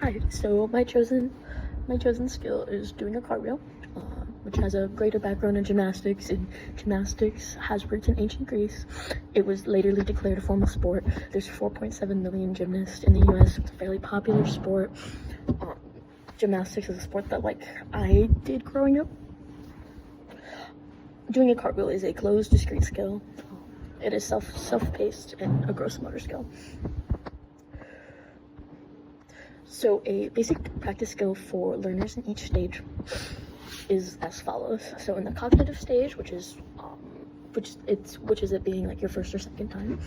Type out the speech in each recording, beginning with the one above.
Hi, so my chosen skill is doing a cartwheel, which has a greater background in gymnastics, and gymnastics has roots in ancient Greece. It was laterly declared a form of sport. There's 4.7 million gymnasts in the US. It's a fairly popular sport. Gymnastics is a sport that I did growing up. Doing a cartwheel is a closed, discrete skill. It is self-paced and a gross motor skill. So a basic practice skill for learners in each stage is as follows. So in the cognitive stage, which is it being like your first or second time,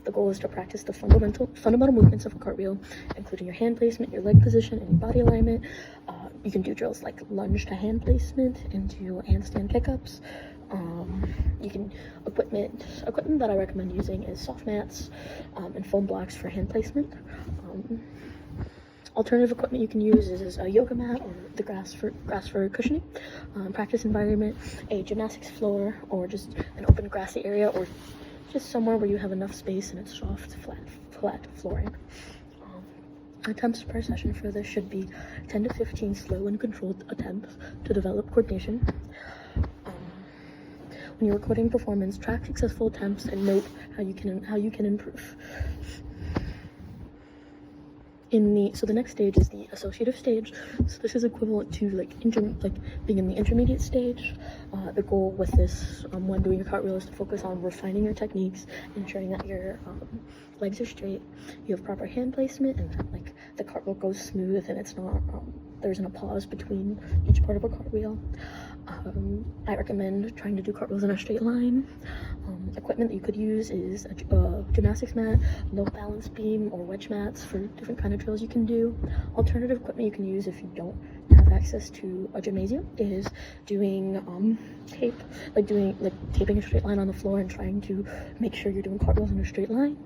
the goal is to practice the fundamental movements of a cartwheel, including your hand placement, your leg position, and your body alignment. You can do drills like lunge to hand placement into handstand kickups. You can equipment that I recommend using is soft mats and foam blocks for hand placement. Alternative equipment you can use is a yoga mat or the grass for cushioning. Practice environment, a gymnastics floor, or just an open grassy area, or just somewhere where you have enough space and it's soft, flat flooring. Attempts per session for this should be 10 to 15 slow and controlled attempts to develop coordination. When you're recording performance, track successful attempts and note how you can improve. So the next stage is the associative stage. So this is equivalent to being in the intermediate stage. The goal with this, when doing a cartwheel, is to focus on refining your techniques, ensuring that your legs are straight, you have proper hand placement, and that the cartwheel goes smooth and it's not there isn't a pause between each part of a cartwheel. I recommend trying to do cartwheels in a straight line. Equipment that you could use is a gymnastics mat, low balance beam, or wedge mats for different kind of drills you can do. Alternative equipment you can use if you don't have access to a gymnasium is doing taping a straight line on the floor and trying to make sure you're doing cartwheels in a straight line.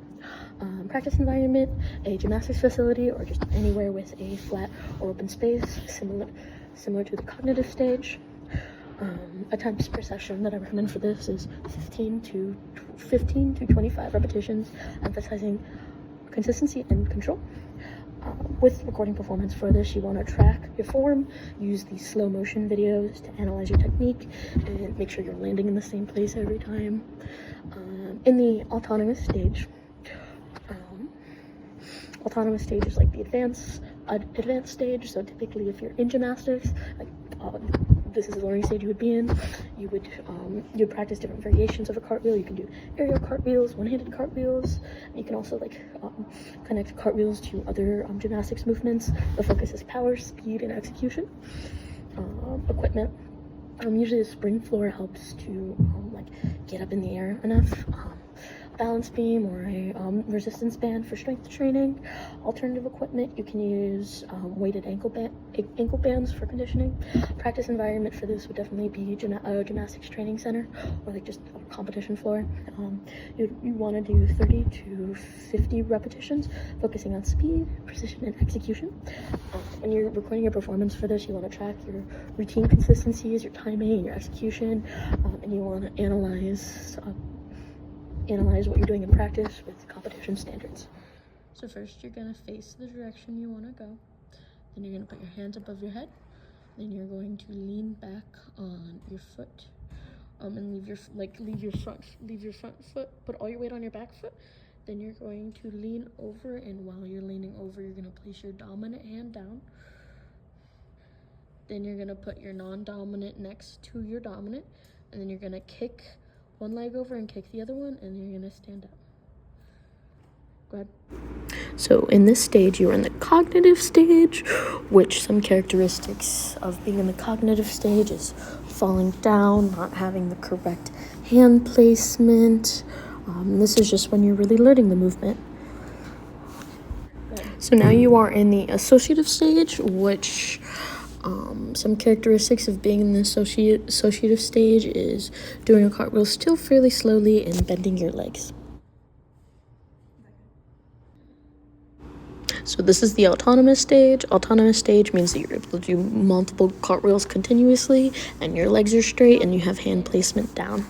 Practice environment, a gymnastics facility, or just anywhere with a flat or open space, similar to the cognitive stage. Attempts per session that I recommend for this is 15 to 25 repetitions, emphasizing consistency and control. With recording performance for this, you want to track your form, use these slow motion videos to analyze your technique, and make sure you're landing in the same place every time. In the autonomous stage is like the advanced stage. So typically, if you're in gymnastics, this is the learning stage you would be in. You'd practice different variations of a cartwheel. You can do aerial cartwheels, one-handed cartwheels. You can also connect cartwheels to other gymnastics movements. The focus is power, speed, and execution. Equipment. Usually the spring floor helps to get up in the air enough. Balance beam or a resistance band for strength training. Alternative equipment, you can use weighted ankle bands for conditioning. Practice environment for this would definitely be a gymnastics training center or just a competition floor. You want to do 30 to 50 repetitions, focusing on speed, precision, and execution. When you're recording your performance for this, you want to track your routine consistencies, your timing, and your execution, and you want to analyze what you're doing in practice with competition standards. So first, you're going to face the direction you want to go. Then you're going to put your hands above your head. Then you're going to lean back on your foot, and leave your front foot. Put all your weight on your back foot. Then you're going to lean over, and while you're leaning over, you're going to place your dominant hand down. Then you're going to put your non-dominant next to your dominant, and then you're going to kick one leg over and kick the other one, and you're going to stand up. Go ahead. So in this stage, you're in the cognitive stage, which some characteristics of being in the cognitive stage is falling down, not having the correct hand placement. This is just when you're really learning the movement. So now you are in the associative stage, which some characteristics of being in the associative stage is doing a cartwheel still fairly slowly and bending your legs. So this is the autonomous stage. Autonomous stage means that you're able to do multiple cartwheels continuously and your legs are straight and you have hand placement down.